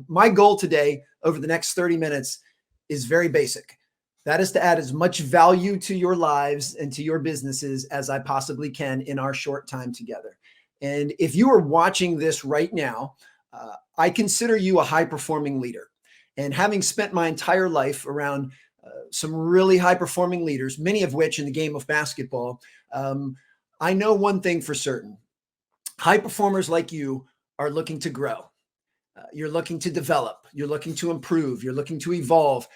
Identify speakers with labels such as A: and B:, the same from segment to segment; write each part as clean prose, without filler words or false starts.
A: My goal today over the next 30 minutes is very basic. That is to add as much value to your lives and to your businesses as I possibly can in our short time together. And if you are watching this right now, I consider you a high-performing leader. And having spent my entire life around some really high-performing leaders, many of which in the game of basketball, I know one thing for certain. High performers like you are looking to grow. You're looking to develop. You're looking to improve. You're looking to evolve.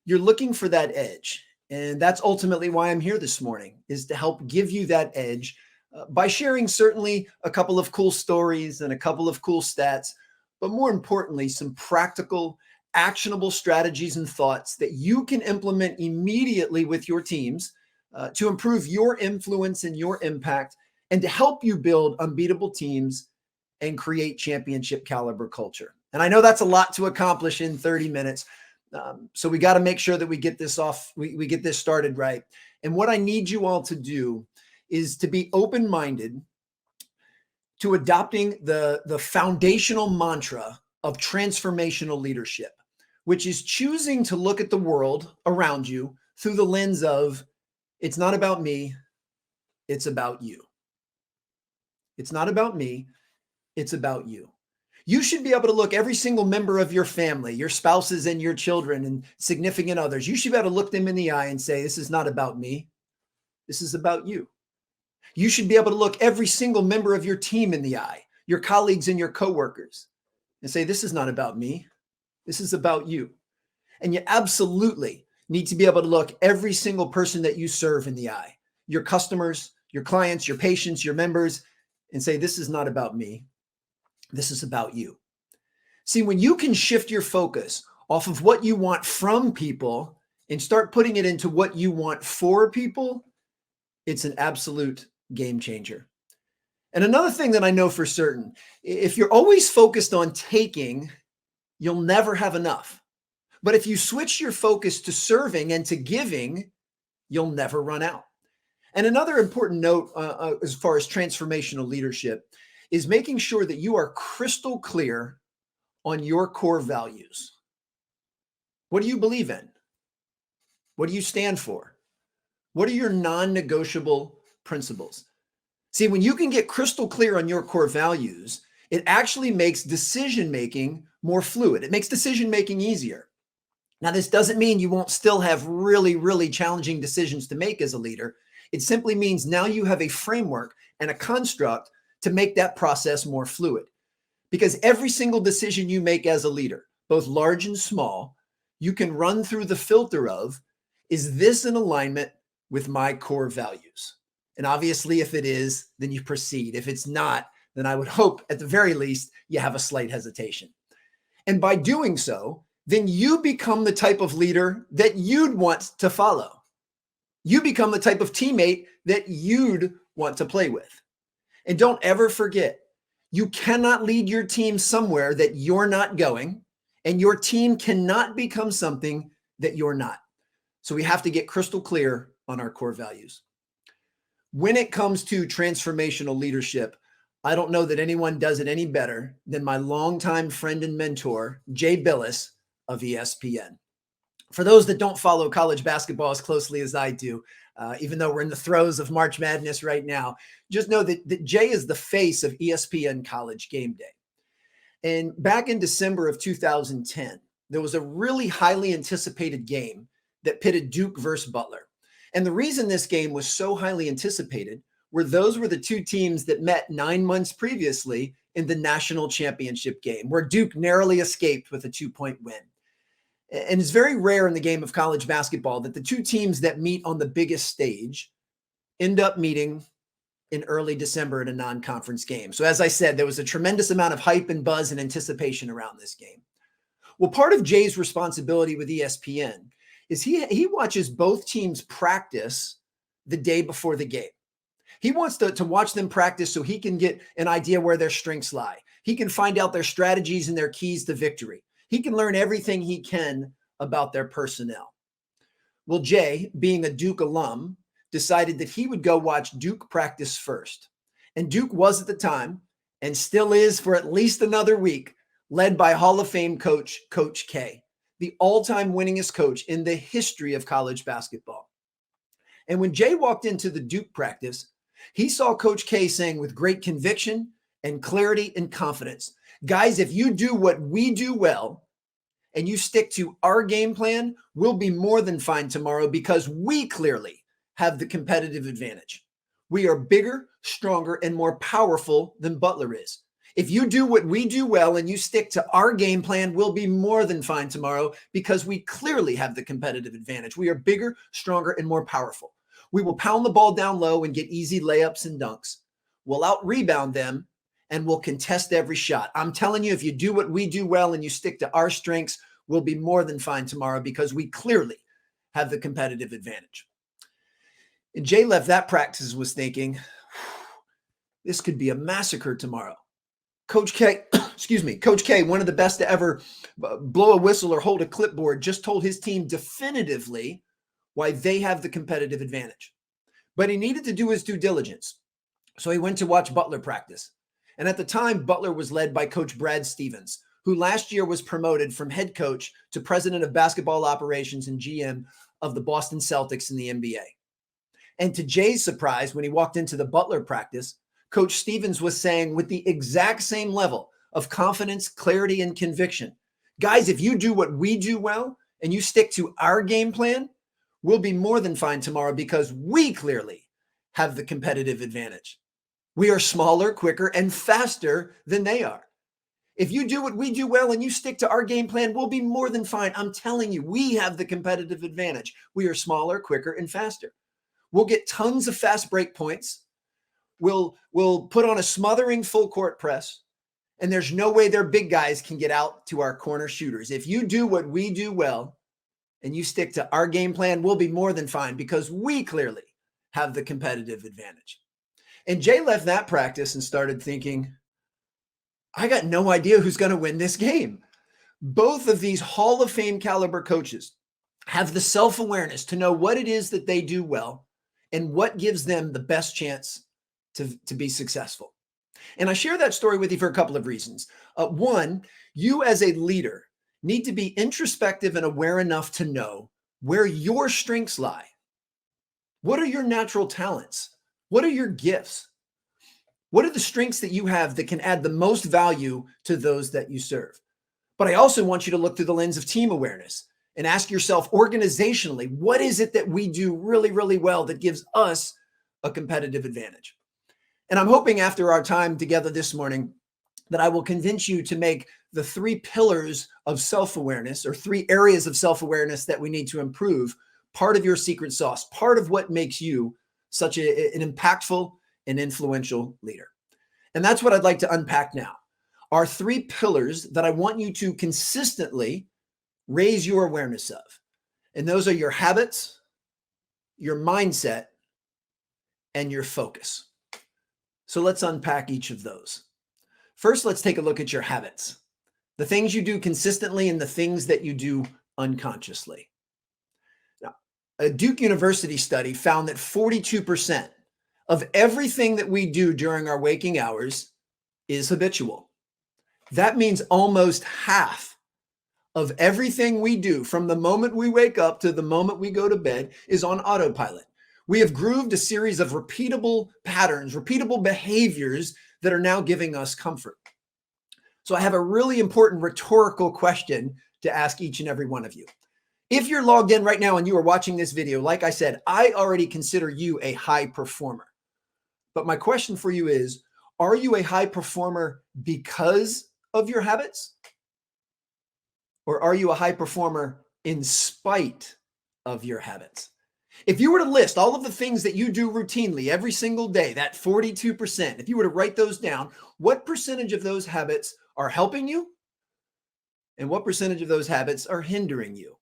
A: You're looking for that edge. And that's ultimately why I'm here this morning, is to help give you that edge by sharing certainly a couple of cool stories and a couple of cool stats, but more importantly, some practical, actionable strategies and thoughts that you can implement immediately with your teams to improve your influence and your impact, and to help you build unbeatable teams and create championship caliber culture. And I know that's a lot to accomplish in 30 minutes. So we got to make sure that we get this off, we get this started right. And what I need you all to do is to be open-minded to adopting the foundational mantra of transformational leadership, which is choosing to look at the world around you through the lens of, it's not about me, it's about you. It's not about me, it's about you. You should be able to look every single member of your family, your spouses and your children and significant others. You should be able to look them in the eye and say, this is not about me. This is about you. You should be able to look every single member of your team in the eye, your colleagues and your coworkers, and say, this is not about me. This is about you. And you absolutely need to be able to look every single person that you serve in the eye, your customers, your clients, your patients, your members, and say, this is not about me. This is about you. See, when you can shift your focus off of what you want from people and start putting it into what you want for people, it's an absolute game changer. And another thing that I know for certain, if you're always focused on taking, you'll never have enough. But if you switch your focus to serving and to giving, you'll never run out. And another important note as far as transformational leadership is making sure that you are crystal clear on your core values. What do you believe in? What do you stand for? What are your non-negotiable principles? See, when you can get crystal clear on your core values, it actually makes decision-making more fluid. It makes decision-making easier. Now, this doesn't mean you won't still have really, really challenging decisions to make as a leader. It simply means now you have a framework and a construct to make that process more fluid. Because every single decision you make as a leader, both large and small, you can run through the filter of, is this in alignment with my core values? And obviously, if it is, then you proceed. If it's not, then I would hope at the very least you have a slight hesitation. And by doing so, then you become the type of leader that you'd want to follow. You become the type of teammate that you'd want to play with. And don't ever forget, you cannot lead your team somewhere that you're not going, and your team cannot become something that you're not. So we have to get crystal clear on our core values. When it comes to transformational leadership, I don't know that anyone does it any better than my longtime friend and mentor, Jay Billis of ESPN. For those that don't follow college basketball as closely as I do, even though we're in the throes of March Madness right now, just know that Jay is the face of ESPN College Game Day. And back in December of 2010, there was a really highly anticipated game that pitted Duke versus Butler. And the reason this game was so highly anticipated were those were the two teams that met 9 months previously in the national championship game, where Duke narrowly escaped with a 2-point win. And it's very rare in the game of college basketball that the two teams that meet on the biggest stage end up meeting in early December in a non-conference game. So as I said, there was a tremendous amount of hype and buzz and anticipation around this game. Well, part of Jay's responsibility with ESPN is he watches both teams practice the day before the game. He wants to watch them practice so he can get an idea where their strengths lie. He can find out their strategies and their keys to victory. He can learn everything he can about their personnel. Well, Jay, being a Duke alum, decided that he would go watch Duke practice first. And Duke was at the time, and still is for at least another week, led by Hall of Fame coach, Coach K, the all-time winningest coach in the history of college basketball. And when Jay walked into the Duke practice, he saw Coach K saying with great conviction and clarity and confidence, guys, if you do what we do well and you stick to our game plan, we'll be more than fine tomorrow because we clearly have the competitive advantage. We are bigger, stronger, and more powerful than Butler is. If you do what we do well and you stick to our game plan, we'll be more than fine tomorrow because we clearly have the competitive advantage. We are bigger, stronger, and more powerful. We will pound the ball down low and get easy layups and dunks. We'll out-rebound them and we'll contest every shot. I'm telling you, if you do what we do well and you stick to our strengths, we'll be more than fine tomorrow because we clearly have the competitive advantage. And Jay left that practice was thinking, this could be a massacre tomorrow. Coach K, Coach K, one of the best to ever blow a whistle or hold a clipboard, just told his team definitively why they have the competitive advantage. But he needed to do his due diligence. So he went to watch Butler practice. And at the time, Butler was led by Coach Brad Stevens, who last year was promoted from head coach to president of basketball operations and GM of the Boston Celtics in the NBA. And to Jay's surprise, when he walked into the Butler practice, Coach Stevens was saying with the exact same level of confidence, clarity, and conviction, guys, if you do what we do well and you stick to our game plan, we'll be more than fine tomorrow because we clearly have the competitive advantage. We are smaller, quicker, and faster than they are. If you do what we do well and you stick to our game plan, we'll be more than fine. I'm telling you, we have the competitive advantage. We are smaller, quicker, and faster. We'll get tons of fast break points. We'll put on a smothering full court press, and there's no way their big guys can get out to our corner shooters. If you do what we do well and you stick to our game plan, we'll be more than fine because we clearly have the competitive advantage. And Jay left that practice and started thinking, I got no idea who's going to win this game. Both of these Hall of Fame caliber coaches have the self-awareness to know what it is that they do well and what gives them the best chance to be successful. And I share that story with you for a couple of reasons. One, you as a leader need to be introspective and aware enough to know where your strengths lie. What are your natural talents? What are your gifts? What are the strengths that you have that can add the most value to those that you serve? But I also want you to look through the lens of team awareness and ask yourself organizationally, what is it that we do really, really well that gives us a competitive advantage? And I'm hoping after our time together this morning that I will convince you to make the 3 pillars of self-awareness or 3 areas of self-awareness that we need to improve part of your secret sauce, part of what makes you such an impactful and influential leader. And that's what I'd like to unpack now. Are 3 pillars that I want you to consistently raise your awareness of. And those are your habits, your mindset, and your focus. So let's unpack each of those. First, let's take a look at your habits, the things you do consistently and the things that you do unconsciously. Now, a Duke University study found that 42% of everything that we do during our waking hours is habitual. That means almost half of everything we do from the moment we wake up to the moment we go to bed is on autopilot. We have grooved a series of repeatable patterns, repeatable behaviors that are now giving us comfort. So I have a really important rhetorical question to ask each and every one of you. If you're logged in right now and you are watching this video, like I said, I already consider you a high performer. But my question for you is, are you a high performer because of your habits? Or are you a high performer in spite of your habits? If you were to list all of the things that you do routinely every single day, that 42%, if you were to write those down, what percentage of those habits are helping you? And what percentage of those habits are hindering you?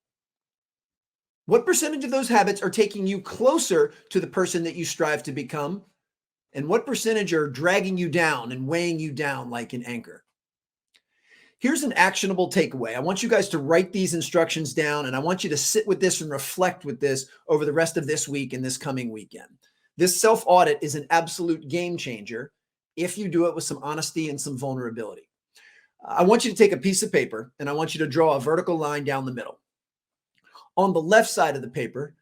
A: What percentage of those habits are taking you closer to the person that you strive to become? And what percentage are dragging you down and weighing you down like an anchor? Here's an actionable takeaway. I want you guys to write these instructions down, and I want you to sit with this and reflect with this over the rest of this week and this coming weekend. This self-audit is an absolute game changer if you do it with some honesty and some vulnerability. I want you to take a piece of paper and I want you to draw a vertical line down the middle. On the left side of the paper,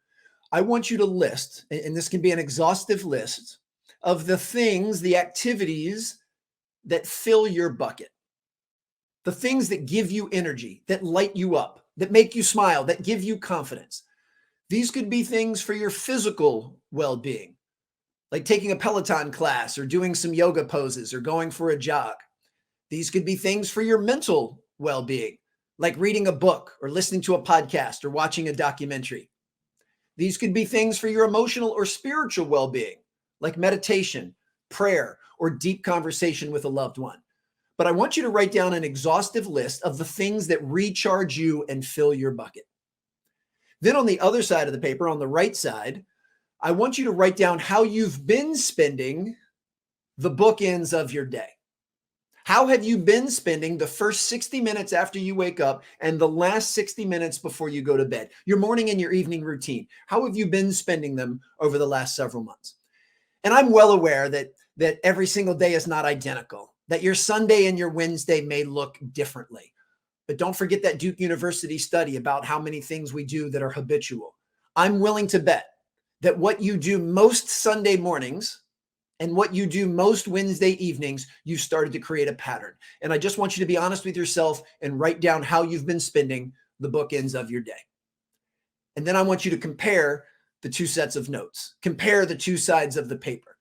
A: I want you to list, and this can be an exhaustive list of the things, the activities that fill your bucket, the things that give you energy, that light you up, that make you smile, that give you confidence. These could be things for your physical well-being, like taking a Peloton class or doing some yoga poses or going for a jog. These could be things for your mental well-being, like reading a book or listening to a podcast or watching a documentary. These could be things for your emotional or spiritual well-being, like meditation, prayer, or deep conversation with a loved one. But I want you to write down an exhaustive list of the things that recharge you and fill your bucket. Then on the other side of the paper, on the right side, I want you to write down how you've been spending the bookends of your day. How have you been spending the first 60 minutes after you wake up and the last 60 minutes before you go to bed? Your morning and your evening routine. How have you been spending them over the last several months? And I'm well aware that every single day is not identical, that your Sunday and your Wednesday may look differently. But don't forget that Duke University study about how many things we do that are habitual. I'm willing to bet that what you do most Sunday mornings and what you do most Wednesday evenings, you've started to create a pattern. And I just want you to be honest with yourself and write down how you've been spending the bookends of your day. And then I want you to compare the two sets of notes, compare the two sides of the paper.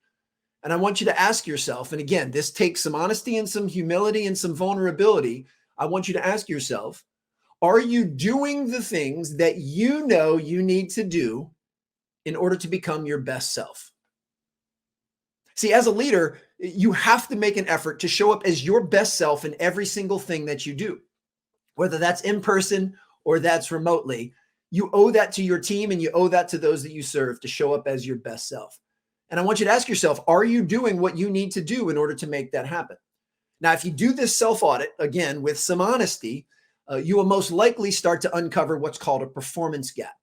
A: And I want you to ask yourself, and again, this takes some honesty and some humility and some vulnerability. I want you to ask yourself, are you doing the things that you know you need to do in order to become your best self? See, as a leader, you have to make an effort to show up as your best self in every single thing that you do, whether that's in person or that's remotely. You owe that to your team and you owe that to those that you serve to show up as your best self. And I want you to ask yourself, are you doing what you need to do in order to make that happen? Now, if you do this self-audit, again, with some honesty, you will most likely start to uncover what's called a performance gap.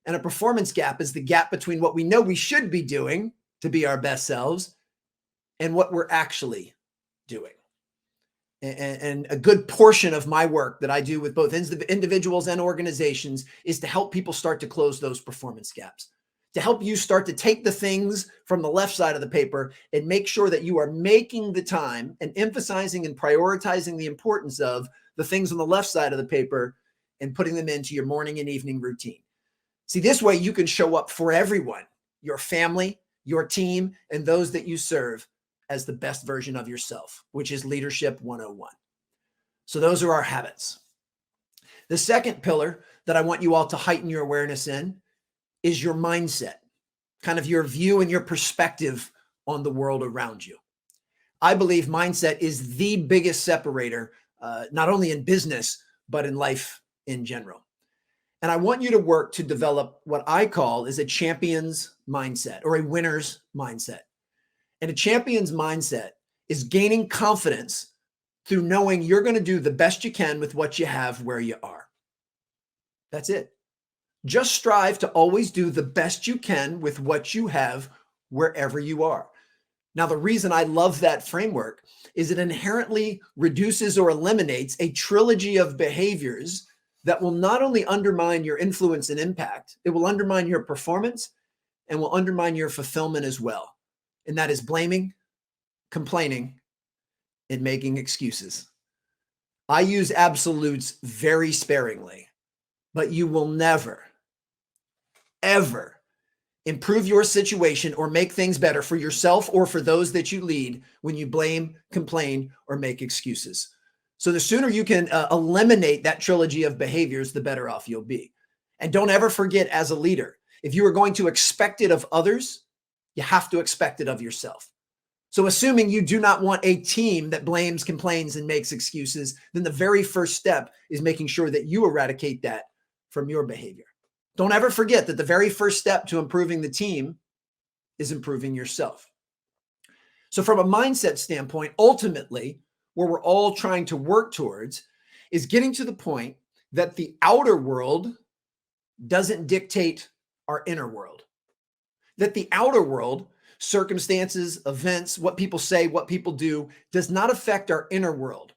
A: And a performance gap is the gap between what we know we should be doing to be our best selves and what we're actually doing. And a good portion of my work that I do with both individuals and organizations is to help people start to close those performance gaps, to help you start to take the things from the left side of the paper and make sure that you are making the time and emphasizing and prioritizing the importance of the things on the left side of the paper and putting them into your morning and evening routine. See, this way you can show up for everyone, your family, your team, and those that you serve as the best version of yourself, which is Leadership 101. So those are our habits. The second pillar that I want you all to heighten your awareness in is your mindset, kind of your view and your perspective on the world around you. I believe mindset is the biggest separator, not only in business, but in life in general. And I want you to work to develop what I call is a champion's mindset or a winner's mindset. And a champion's mindset is gaining confidence through knowing you're going to do the best you can with what you have where you are. That's it. Just strive to always do the best you can with what you have wherever you are. Now, the reason I love that framework is it inherently reduces or eliminates a trilogy of behaviors that will not only undermine your influence and impact, it will undermine your performance and will undermine your fulfillment as well. And that is blaming, complaining, and making excuses. I use absolutes very sparingly, but you will never, ever improve your situation or make things better for yourself or for those that you lead when you blame, complain, or make excuses. So the sooner you can eliminate that trilogy of behaviors, the better off you'll be. And don't ever forget, as a leader, if you are going to expect it of others, you have to expect it of yourself. So assuming you do not want a team that blames, complains, and makes excuses, then the very first step is making sure that you eradicate that from your behavior. Don't ever forget that the very first step to improving the team is improving yourself. So from a mindset standpoint, ultimately, where we're all trying to work towards is getting to the point that the outer world doesn't dictate our inner world. That the outer world, circumstances, events, what people say, what people do, does not affect our inner world,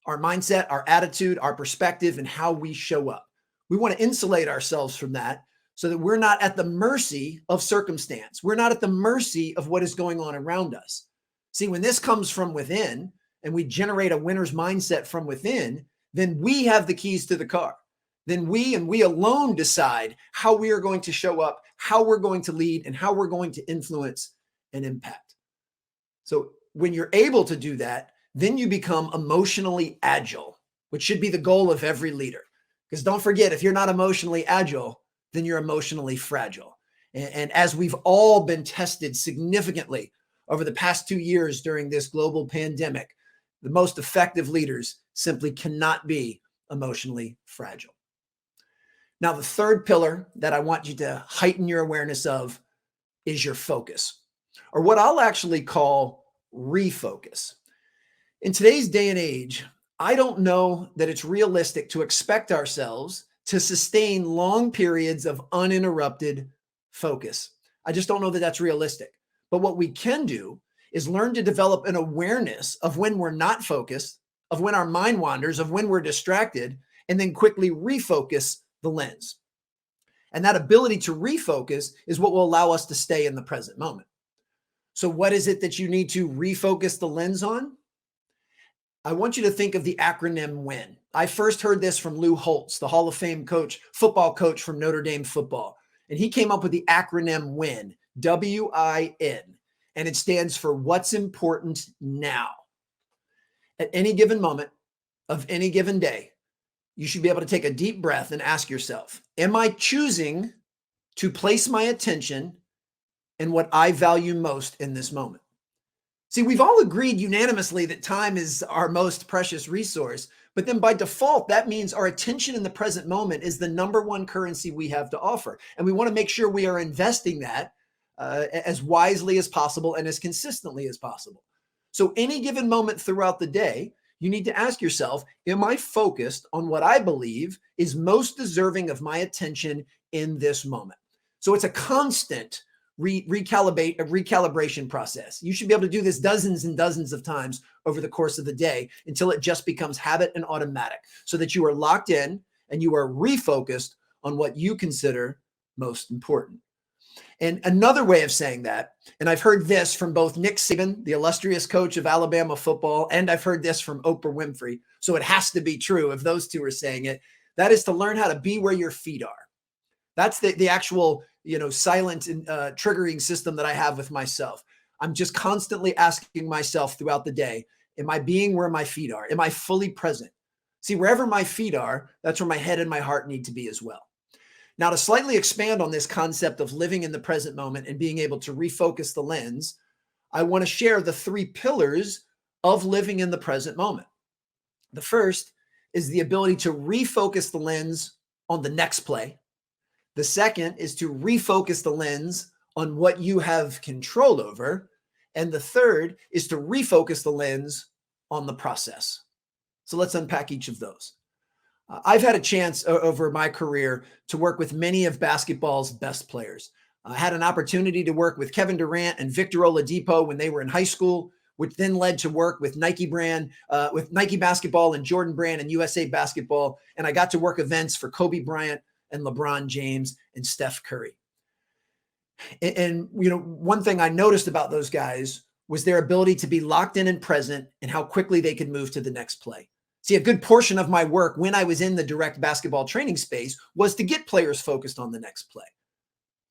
A: our mindset, our attitude, our perspective, and how we show up. We want to insulate ourselves from that so that we're not at the mercy of circumstance. We're not at the mercy of what is going on around us. See, when this comes from within and we generate a winner's mindset from within, then we have the keys to the car. Then we and we alone decide how we are going to show up, how we're going to lead, and how we're going to influence and impact. So when you're able to do that, then you become emotionally agile, which should be the goal of every leader. Because don't forget, if you're not emotionally agile, then you're emotionally fragile. And as we've all been tested significantly over the past 2 years during this global pandemic, the most effective leaders simply cannot be emotionally fragile. Now, the third pillar that I want you to heighten your awareness of is your focus, or what I'll actually call refocus. In today's day and age, I don't know that it's realistic to expect ourselves to sustain long periods of uninterrupted focus. I just don't know that that's realistic. But what we can do is learn to develop an awareness of when we're not focused, of when our mind wanders, of when we're distracted, and then quickly refocus the lens. And that ability to refocus is what will allow us to stay in the present moment. So what is it that you need to refocus the lens on? I want you to think of the acronym WIN. I first heard this from Lou Holtz, the Hall of Fame coach, football coach from Notre Dame football. And he came up with the acronym WIN, W-I-N. And it stands for what's important now. At any given moment of any given day, you should be able to take a deep breath and ask yourself, am I choosing to place my attention in what I value most in this moment? See, we've all agreed unanimously that time is our most precious resource, but then by default, that means our attention in the present moment is the number one currency we have to offer. And we want to make sure we are investing that as wisely as possible and as consistently as possible. So any given moment throughout the day, you need to ask yourself, am I focused on what I believe is most deserving of my attention in this moment? So it's a constant recalibration process. You should be able to do this dozens and dozens of times over the course of the day until it just becomes habit and automatic, so that you are locked in and you are refocused on what you consider most important. And another way of saying that, and I've heard this from both Nick Saban, the illustrious coach of Alabama football, and I've heard this from Oprah Winfrey, so it has to be true if those two are saying it, that is to learn how to be where your feet are. That's the actual, silent and triggering system that I have with myself. I'm just constantly asking myself throughout the day, am I being where my feet are? Am I fully present? See, wherever my feet are, that's where my head and my heart need to be as well. Now, to slightly expand on this concept of living in the present moment and being able to refocus the lens, I want to share the 3 pillars of living in the present moment. The first is the ability to refocus the lens on the next play. The second is to refocus the lens on what you have control over. And the third is to refocus the lens on the process. So let's unpack each of those. I've had a chance over my career to work with many of basketball's best players. I had an opportunity to work with Kevin Durant and Victor Oladipo when they were in high school, which then led to work with Nike brand, with Nike basketball and Jordan brand and USA basketball. And I got to work events for Kobe Bryant and LeBron James and Steph Curry. And one thing I noticed about those guys was their ability to be locked in and present and how quickly they could move to the next play. See, a good portion of my work when I was in the direct basketball training space was to get players focused on the next play.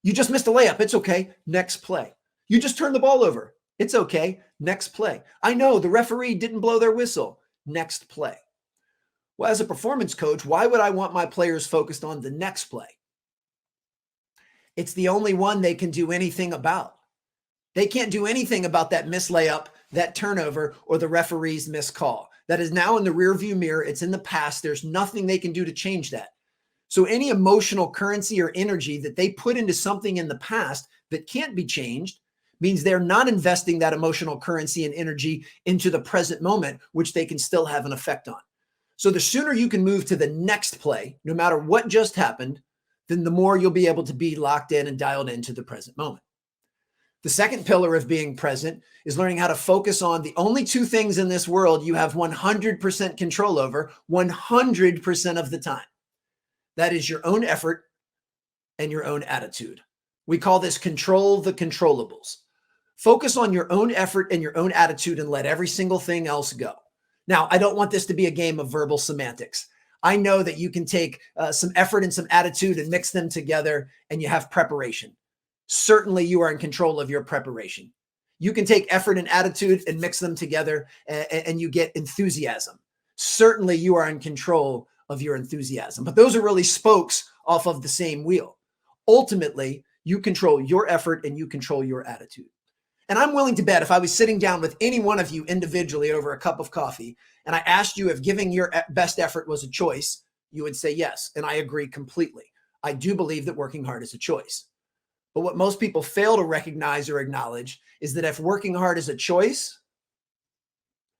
A: You just missed a layup. It's okay. Next play. You just turned the ball over. It's okay. Next play. I know the referee didn't blow their whistle. Next play. Well, as a performance coach, why would I want my players focused on the next play? It's the only one they can do anything about. They can't do anything about that missed layup, that turnover, or the referee's missed call. That is now in the rearview mirror. It's in the past. There's nothing they can do to change that. So any emotional currency or energy that they put into something in the past that can't be changed means they're not investing that emotional currency and energy into the present moment, which they can still have an effect on. So the sooner you can move to the next play, no matter what just happened, then the more you'll be able to be locked in and dialed into the present moment. The second pillar of being present is learning how to focus on the only two things in this world you have 100% control over 100% of the time. That is your own effort and your own attitude. We call this control the controllables. Focus on your own effort and your own attitude and let every single thing else go. Now, I don't want this to be a game of verbal semantics. I know that you can take some effort and some attitude and mix them together and you have preparation. Certainly you are in control of your preparation. You can take effort and attitude and mix them together and you get enthusiasm. Certainly you are in control of your enthusiasm, but those are really spokes off of the same wheel. Ultimately, you control your effort and you control your attitude. And I'm willing to bet if I was sitting down with any one of you individually over a cup of coffee and I asked you if giving your best effort was a choice, you would say yes. And I agree completely. I do believe that working hard is a choice. But what most people fail to recognize or acknowledge is that if working hard is a choice,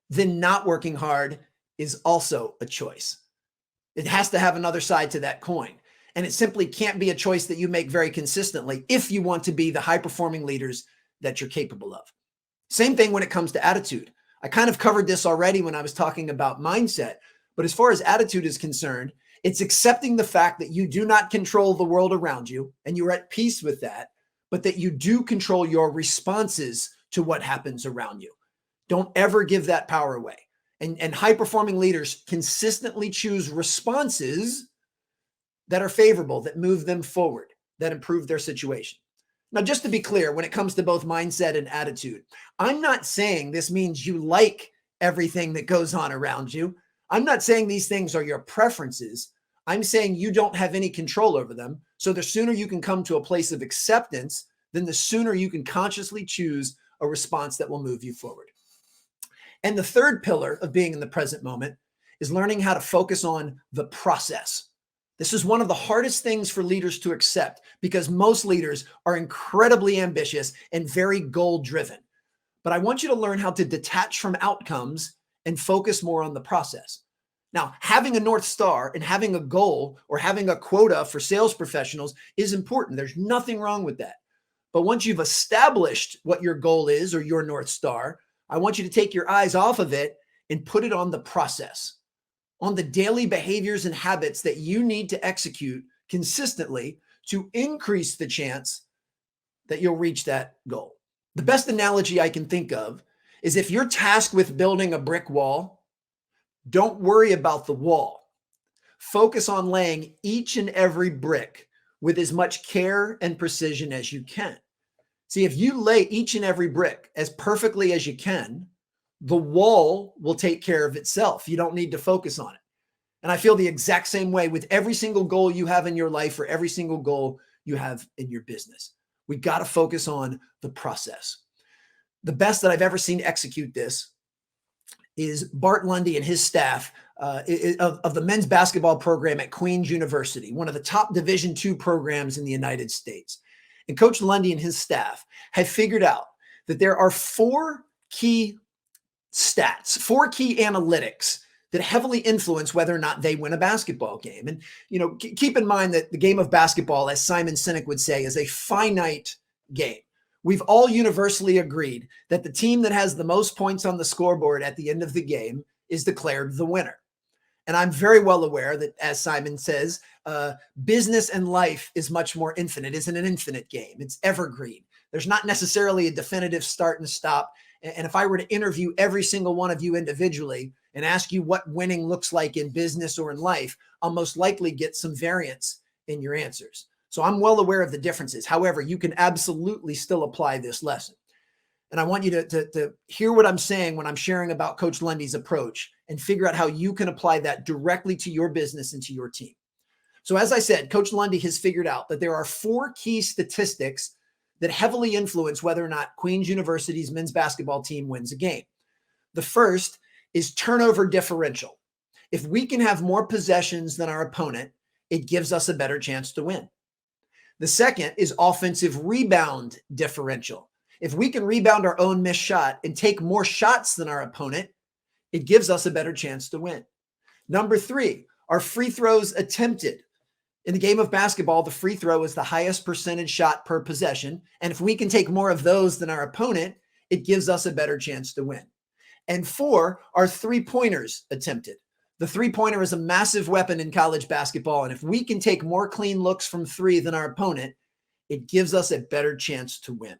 A: then not working hard is also a choice. It has to have another side to that coin. And it simply can't be a choice that you make very consistently if you want to be the high-performing leaders that you're capable of. Same thing when it comes to attitude. I kind of covered this already when I was talking about mindset, but as far as attitude is concerned, it's accepting the fact that you do not control the world around you and you're at peace with that, but that you do control your responses to what happens around you. Don't ever give that power away. And high-performing leaders consistently choose responses that are favorable, that move them forward, that improve their situation. Now, just to be clear, when it comes to both mindset and attitude, I'm not saying this means you like everything that goes on around you. I'm not saying these things are your preferences. I'm saying you don't have any control over them. So the sooner you can come to a place of acceptance, then the sooner you can consciously choose a response that will move you forward. And the third pillar of being in the present moment is learning how to focus on the process. This is one of the hardest things for leaders to accept because most leaders are incredibly ambitious and very goal-driven. But I want you to learn how to detach from outcomes and focus more on the process. Now, having a North Star and having a goal or having a quota for sales professionals is important. There's nothing wrong with that. But once you've established what your goal is or your North Star, I want you to take your eyes off of it and put it on the process, on the daily behaviors and habits that you need to execute consistently to increase the chance that you'll reach that goal. The best analogy I can think of is if you're tasked with building a brick wall, don't worry about the wall. Focus on laying each and every brick with as much care and precision as you can. See, if you lay each and every brick as perfectly as you can, the wall will take care of itself. You don't need to focus on it. And I feel the exact same way with every single goal you have in your life or every single goal you have in your business. We got to focus on the process. The best that I've ever seen execute this is Bart Lundy and his staff of the men's basketball program at Queen's University, one of the top Division II programs in the United States. And Coach Lundy and his staff have figured out that there are four key stats, four key analytics that heavily influence whether or not they win a basketball game. And, keep in mind that the game of basketball, as Simon Sinek would say, is a finite game. We've all universally agreed that the team that has the most points on the scoreboard at the end of the game is declared the winner. And I'm very well aware that, as Simon says, business and life is much more infinite. It's an infinite game. It's evergreen. There's not necessarily a definitive start and stop. And if I were to interview every single one of you individually and ask you what winning looks like in business or in life, I'll most likely get some variance in your answers. So I'm well aware of the differences. However, you can absolutely still apply this lesson. And I want you to hear what I'm saying when I'm sharing about Coach Lundy's approach and figure out how you can apply that directly to your business and to your team. So as I said, Coach Lundy has figured out that there are four key statistics that heavily influence whether or not Queen's University's men's basketball team wins a game. The first is turnover differential. If we can have more possessions than our opponent, it gives us a better chance to win. The second is offensive rebound differential. If we can rebound our own missed shot and take more shots than our opponent, it gives us a better chance to win. Number three, our free throws attempted. In the game of basketball, the free throw is the highest percentage shot per possession. And if we can take more of those than our opponent, it gives us a better chance to win. And 4 are three-pointers attempted. The three-pointer is a massive weapon in college basketball. And if we can take more clean looks from 3 than our opponent, it gives us a better chance to win.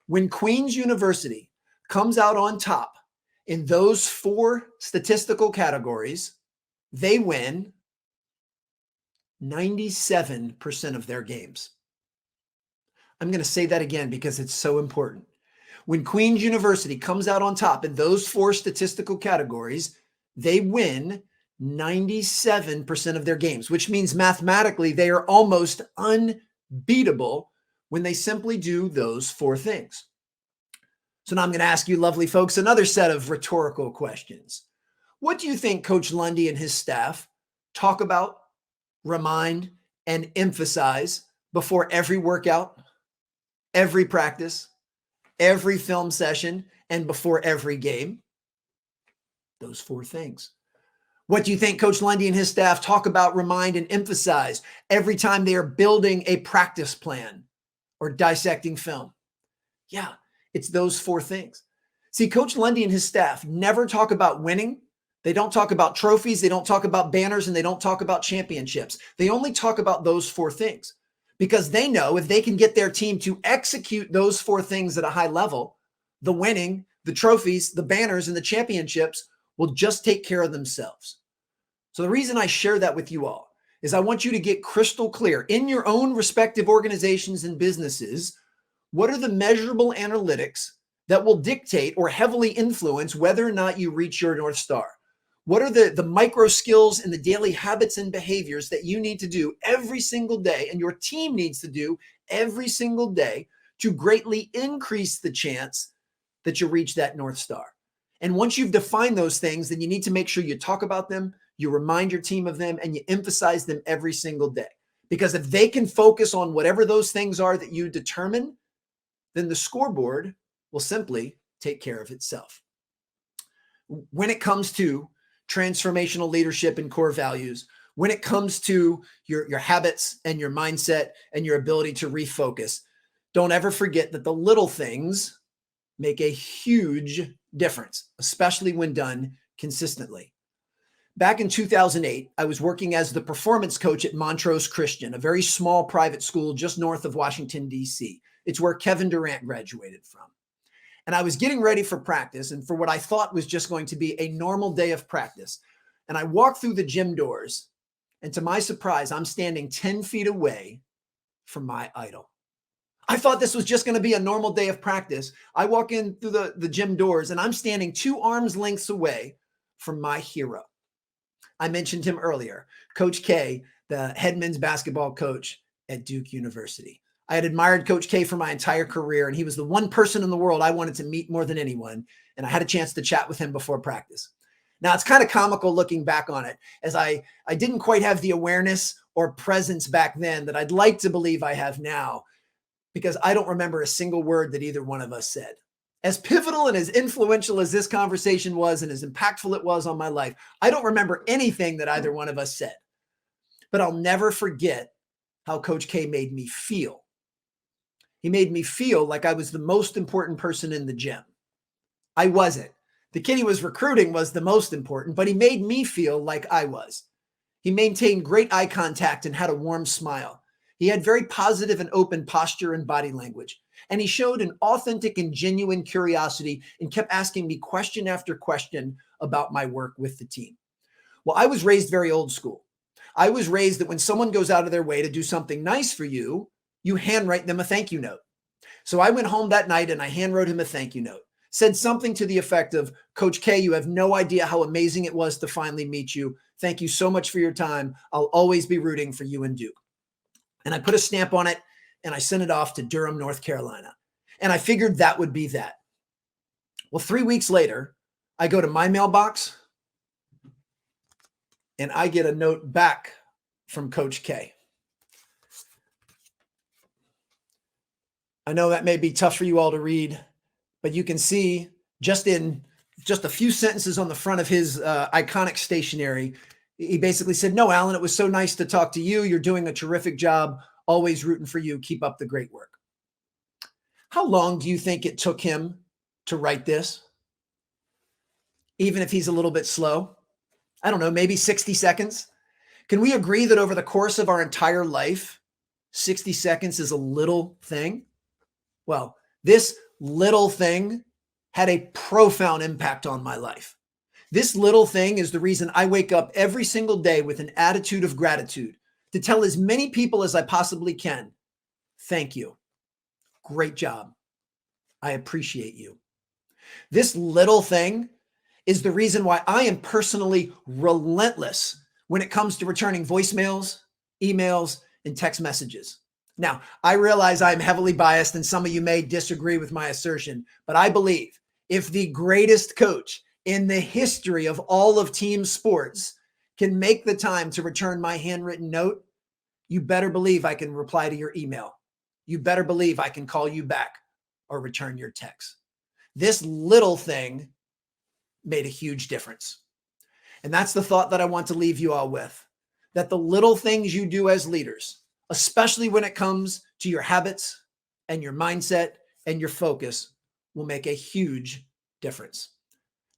A: When Queen's University comes out on top in those 4 statistical categories, they win 97% of their games. I'm going to say that again because it's so important. When Queen's University comes out on top in those 4 statistical categories, they win 97% of their games, which means mathematically they are almost unbeatable when they simply do those 4 things. So now I'm going to ask you lovely folks another set of rhetorical questions. What do you think Coach Lundy and his staff talk about, remind, and emphasize before every workout, every practice, every film session, and before every game? Those 4 things. What do you think Coach Lundy and his staff talk about, remind, and emphasize every time they are building a practice plan or dissecting film? Yeah, it's those 4 things. See, Coach Lundy and his staff never talk about winning. They don't talk about trophies. They don't talk about banners, and they don't talk about championships. They only talk about those 4 things because they know if they can get their team to execute those 4 things at a high level, the winning, the trophies, the banners, and the championships will just take care of themselves. So the reason I share that with you all is I want you to get crystal clear in your own respective organizations and businesses. What are the measurable analytics that will dictate or heavily influence whether or not you reach your North Star? What are the micro skills and the daily habits and behaviors that you need to do every single day and your team needs to do every single day to greatly increase the chance that you reach that North Star? And once you've defined those things, then you need to make sure you talk about them, you remind your team of them, and you emphasize them every single day. Because if they can focus on whatever those things are that you determine, then the scoreboard will simply take care of itself. When it comes to transformational leadership and core values, when it comes to your habits and your mindset and your ability to refocus, don't ever forget that the little things make a huge difference, especially when done consistently. Back in 2008, I was working as the performance coach at Montrose Christian, a very small private school just north of Washington, D.C. It's where Kevin Durant graduated from. And I was getting ready for practice and for what I thought was just going to be a normal day of practice. And I walked through the gym doors, and to my surprise, I'm standing 10 feet away from my idol. I thought this was just going to be a normal day of practice. I walk in through the gym doors, and I'm standing 2 arms lengths away from my hero. I mentioned him earlier, Coach K, the head men's basketball coach at Duke University. I had admired Coach K for my entire career, and he was the one person in the world I wanted to meet more than anyone, and I had a chance to chat with him before practice. Now, it's kind of comical looking back on it, as I didn't quite have the awareness or presence back then that I'd like to believe I have now, because I don't remember a single word that either one of us said. As pivotal and as influential as this conversation was and as impactful it was on my life, I don't remember anything that either one of us said. But I'll never forget how Coach K made me feel. He made me feel like I was the most important person in the gym. I wasn't. The kid he was recruiting was the most important, but he made me feel like I was. He maintained great eye contact and had a warm smile. He had very positive and open posture and body language. And he showed an authentic and genuine curiosity and kept asking me question after question about my work with the team. Well, I was raised very old school. I was raised that when someone goes out of their way to do something nice for you, you handwrite them a thank you note. So I went home that night and I handwrote him a thank you note. Said something to the effect of, Coach K, you have no idea how amazing it was to finally meet you. Thank you so much for your time. I'll always be rooting for you and Duke. And I put a stamp on it and I sent it off to Durham, North Carolina. And I figured that would be that. Well, 3 weeks later, I go to my mailbox and I get a note back from Coach K. I know that may be tough for you all to read, but you can see just in just a few sentences on the front of his iconic stationery, He basically said, no, Alan, it was so nice to talk to you. You're doing a terrific job. Always rooting for you. Keep up the great work. How long do you think it took him to write this? Even if he's a little bit slow? I don't know, maybe 60 seconds. Can we agree that over the course of our entire life, 60 seconds is a little thing? Well, this little thing had a profound impact on my life. This little thing is the reason I wake up every single day with an attitude of gratitude to tell as many people as I possibly can, thank you. Great job. I appreciate you. This little thing is the reason why I am personally relentless when it comes to returning voicemails, emails, and text messages. Now, I realize I'm heavily biased and some of you may disagree with my assertion, but I believe if the greatest coach in the history of all of team sports can make the time to return my handwritten note, you better believe I can reply to your email. You better believe I can call you back or return your text. This little thing made a huge difference. And that's the thought that I want to leave you all with, that the little things you do as leaders, especially when it comes to your habits and your mindset and your focus, will make a huge difference.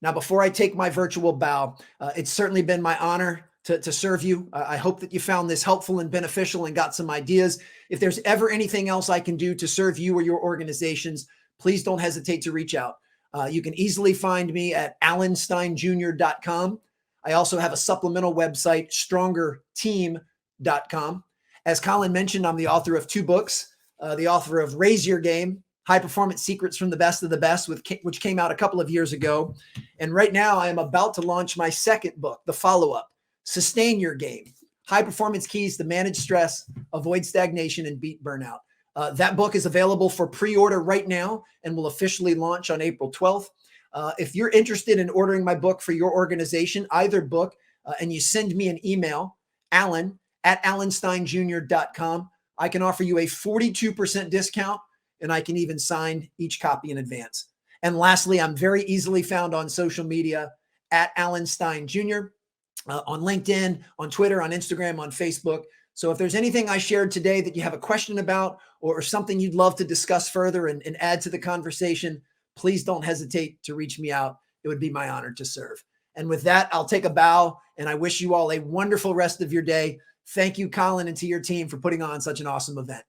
A: Now, before I take my virtual bow, it's certainly been my honor to serve you. I hope that you found this helpful and beneficial and got some ideas. If there's ever anything else I can do to serve you or your organizations, please don't hesitate to reach out. You can easily find me at alansteinjr.com. I also have a supplemental website, strongerteam.com. As Colin mentioned, I'm the author of 2 books, the author of Raise Your Game, High Performance Secrets from the Best of the Best, which came out a couple of years ago. And right now I am about to launch my second book, the follow-up, Sustain Your Game, High Performance Keys to Manage Stress, Avoid Stagnation, and Beat Burnout. That book is available for pre-order right now and will officially launch on April 12th. If you're interested in ordering my book for your organization, either book, and you send me an email, alan@alansteinjr.com, I can offer you a 42% discount, and I can even sign each copy in advance. And lastly, I'm very easily found on social media at Alan Stein Jr., on LinkedIn, on Twitter, on Instagram, on Facebook. So if there's anything I shared today that you have a question about or something you'd love to discuss further and add to the conversation, please don't hesitate to reach me out. It would be my honor to serve. And with that, I'll take a bow, and I wish you all a wonderful rest of your day. Thank you, Colin, and to your team for putting on such an awesome event.